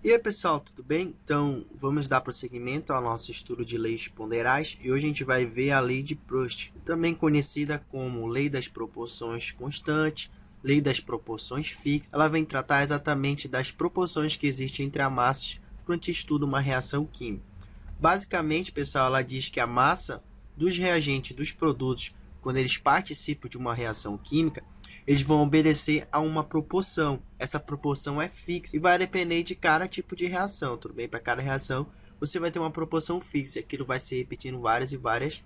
E aí pessoal, tudo bem? Então vamos dar prosseguimento ao nosso estudo de leis ponderais e hoje a gente vai ver a lei de Proust, também conhecida como lei das proporções constantes, lei das proporções fixas. Ela vem tratar exatamente das proporções que existem entre as massas quando se estuda uma reação química. Basicamente, pessoal, ela diz que a massa dos reagentes dos produtos, quando eles participam de uma reação química, eles vão obedecer a uma proporção. Essa proporção é fixa e vai depender de cada tipo de reação, tudo bem? Para cada reação, você vai ter uma proporção fixa. Aquilo vai se repetindo várias e várias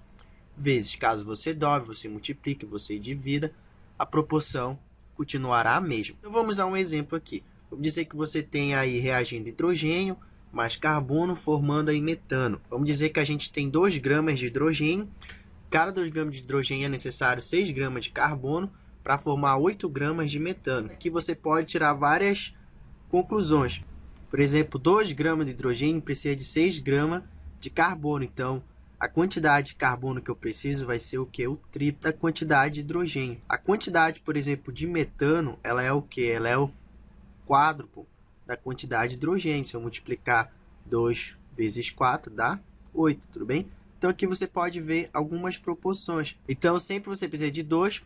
vezes. Caso você dobre, você multiplique, você divida, a proporção continuará a mesma. Então vamos a um exemplo aqui. Vamos dizer que você tem aí reagindo hidrogênio mais carbono formando aí metano. Vamos dizer que a gente tem 2 gramas de hidrogênio. Cada 2 gramas de hidrogênio é necessário 6 gramas de carbono para formar 8 gramas de metano. Aqui você pode tirar várias conclusões. Por exemplo, 2 gramas de hidrogênio precisa de 6 gramas de carbono. Então, a quantidade de carbono que eu preciso vai ser o que? O triplo da quantidade de hidrogênio. A quantidade, por exemplo, de metano, ela é o que? Ela é o quádruplo da quantidade de hidrogênio. Se eu multiplicar 2 vezes 4, dá 8, tudo bem? Então, aqui você pode ver algumas proporções. Então, sempre você precisa de 2,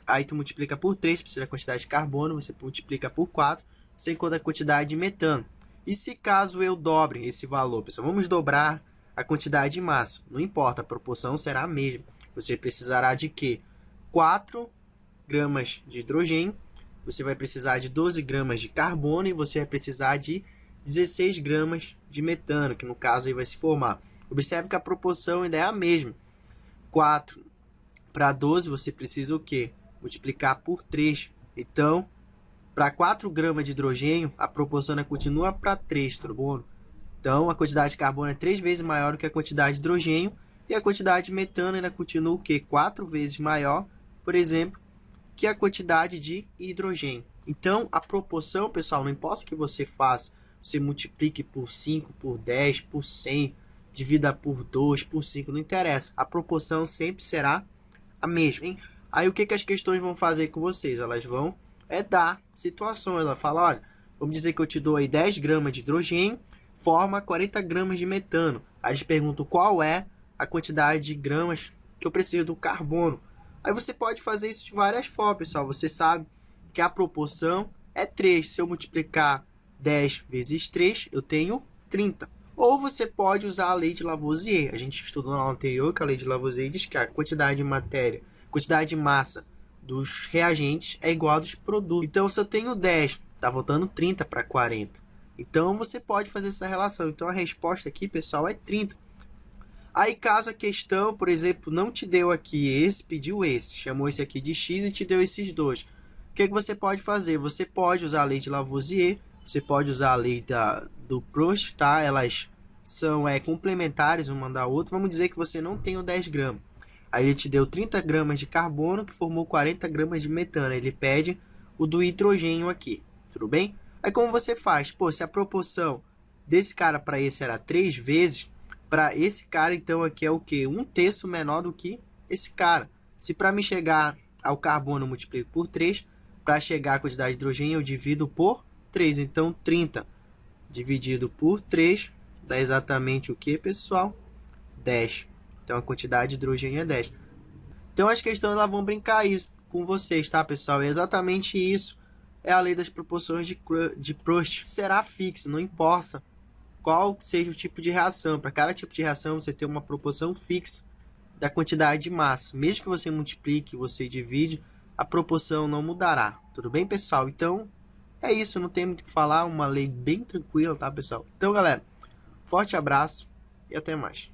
aí tu multiplica por 3, precisa da quantidade de carbono, você multiplica por 4, você encontra a quantidade de metano. E se caso eu dobre esse valor, pessoal, vamos dobrar a quantidade de massa. Não importa, a proporção será a mesma. Você precisará de quê? 4 gramas de hidrogênio, você vai precisar de 12 gramas de carbono e você vai precisar de 16 gramas de metano, que no caso aí vai se formar. Observe que a proporção ainda é a mesma. 4 para 12 você precisa o quê? Multiplicar por 3. Então, para 4 gramas de hidrogênio, a proporção continua para 3, tá bom? Então, a quantidade de carbono é 3 vezes maior do que a quantidade de hidrogênio e a quantidade de metano ainda continua o quê? 4 vezes maior, por exemplo, que a quantidade de hidrogênio. Então, a proporção, pessoal, não importa o que você faça, você multiplique por 5, por 10, por 100, divida por 2, por 5, não interessa. A proporção sempre será a mesma, hein? Aí o que as questões vão fazer com vocês? Elas vão dar situações. Ela fala, olha, vamos dizer que eu te dou aí 10 gramas de hidrogênio, forma 40 gramas de metano. Aí eles perguntam qual é a quantidade de gramas que eu preciso do carbono. Aí você pode fazer isso de várias formas, pessoal. Você sabe que a proporção é 3. Se eu multiplicar 10 vezes 3, eu tenho 30. Ou você pode usar a lei de Lavoisier. A gente estudou na aula anterior que a lei de Lavoisier diz que a quantidade de matéria, quantidade de massa dos reagentes é igual a dos produtos. Então, se eu tenho 10, está voltando 30 para 40. Então, você pode fazer essa relação. Então, a resposta aqui, pessoal, é 30. Aí, caso a questão, por exemplo, não te deu aqui esse, pediu esse, chamou esse aqui de x e te deu esses dois. O que você pode fazer? Você pode usar a lei de Lavoisier, você pode usar a lei do Proust, tá? Elas são complementares uma da outra. Vamos dizer que você não tem o 10 gramas. Aí ele te deu 30 gramas de carbono, que formou 40 gramas de metano. Ele pede o do hidrogênio aqui, tudo bem? Aí como você faz? Pô, se a proporção desse cara para esse era 3 vezes, para esse cara, então, aqui é o quê? 1/3 menor do que esse cara. Se para me chegar ao carbono eu multiplico por 3, para chegar à quantidade de hidrogênio eu divido por 3. Então, 30 dividido por 3 dá exatamente o que, pessoal? 10. Então, a quantidade de hidrogênio é 10. Então, as questões lá vão brincar isso com vocês, tá, pessoal? É exatamente isso. É a lei das proporções de Proust. Será fixa, não importa qual seja o tipo de reação. Para cada tipo de reação, você tem uma proporção fixa da quantidade de massa. Mesmo que você multiplique, você divide, a proporção não mudará. Tudo bem, pessoal? Então, é isso. Não tem muito o que falar. Uma lei bem tranquila, tá, pessoal? Então, galera, forte abraço e até mais.